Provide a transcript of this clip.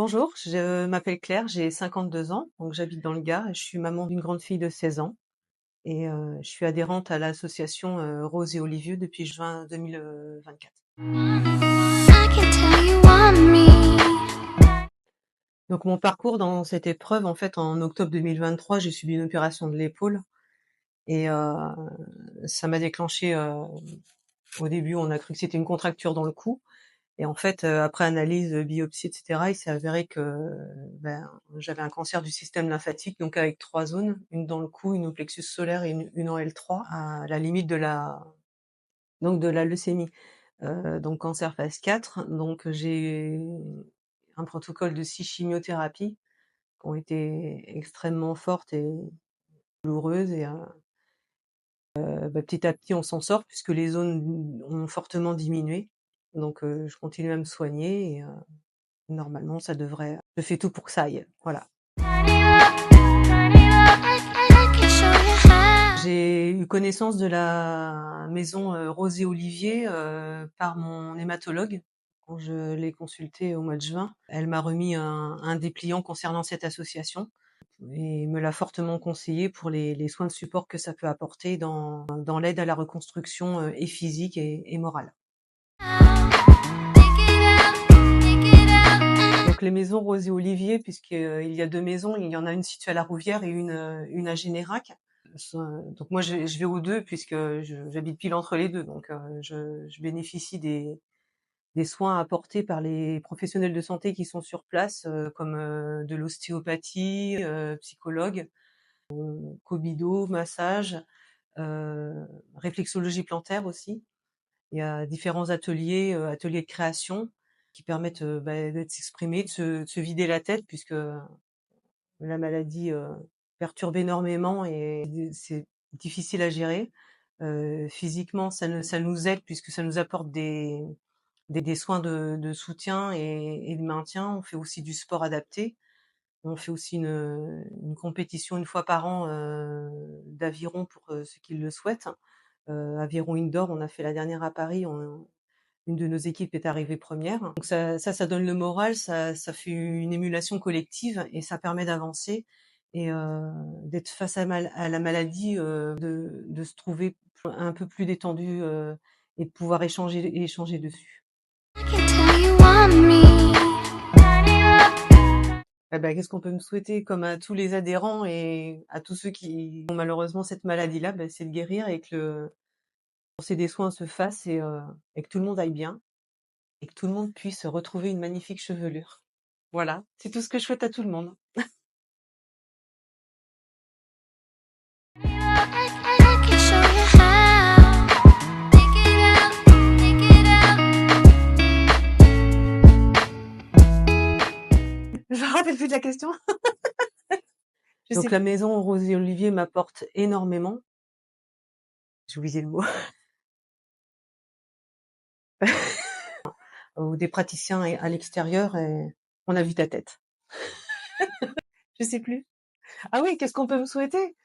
Bonjour, je m'appelle Claire, j'ai 52 ans, donc j'habite dans le Gard et je suis maman d'une grande fille de 16 ans et je suis adhérente à l'association, Rose et Olivieux depuis juin 2024. I can tell you want me. Donc mon parcours dans cette épreuve, en fait, en octobre 2023, j'ai subi une opération de l'épaule et ça m'a déclenché, au début, on a cru que c'était une contracture dans le cou et en fait, après analyse, biopsie et cetera, il s'est avéré que, j'avais un cancer du système lymphatique, donc avec 3 zones, une dans le cou, une au plexus solaire et une en L3, à la limite de la leucémie. Donc cancer phase 4, donc j'ai un protocole de 6 chimiothérapies qui ont été extrêmement fortes et douloureuses et petit à petit on s'en sort puisque les zones ont fortement diminué. Donc je continue à me soigner et normalement ça devrait je fais tout pour que ça aille, voilà. I can show you how. J'ai eu connaissance de la maison, Rose et Olivier, par mon hématologue. Quand je l'ai consultée au mois de juin, elle m'a remis un dépliant concernant cette association et me l'a fortement conseillé pour les soins de support que ça peut apporter dans l'aide à la reconstruction, et physique et morale. Donc les maisons Rose et Olivier, puisqu'il y a 2 maisons, il y en a une située à La Rouvière et une à Générac. Donc moi je vais aux 2 puisque j'habite pile entre les 2, donc je bénéficie des soins apportés par les professionnels de santé qui sont sur place, comme de l'ostéopathie, psychologue, cobido, massage, réflexologie plantaire aussi. Il y a différents ateliers de création qui permettent de s'exprimer, de se vider la tête puisque la maladie perturbe énormément et c'est difficile à gérer. Physiquement, ça nous aide puisque ça nous apporte des soins de soutien et de maintien. On fait aussi du sport adapté. On fait aussi une compétition une fois par an d'aviron pour ceux qui le souhaitent. Aviron indoor, on a fait la dernière à Paris. Une de nos équipes est arrivée première. Donc ça donne le moral, ça fait une émulation collective et ça permet d'avancer et d'être face à la maladie, de se trouver un peu plus détendu et de pouvoir échanger dessus. I can tell you want me. Qu'est-ce qu'on peut me souhaiter comme à tous les adhérents et à tous ceux qui ont malheureusement cette maladie-là, c'est de guérir et que le procédé des soins se fasse et que tout le monde aille bien. Et que tout le monde puisse retrouver une magnifique chevelure. Voilà, c'est tout ce que je souhaite à tout le monde. I can show you how. Think it out. Je me rappelle plus de la question. Je Donc sais la maison Rose et Olivier m'apporte énormément. J'ai oublié le mot. Ou des praticiens à l'extérieur et on a vu ta tête. Je sais plus. Ah oui, qu'est-ce qu'on peut me souhaiter?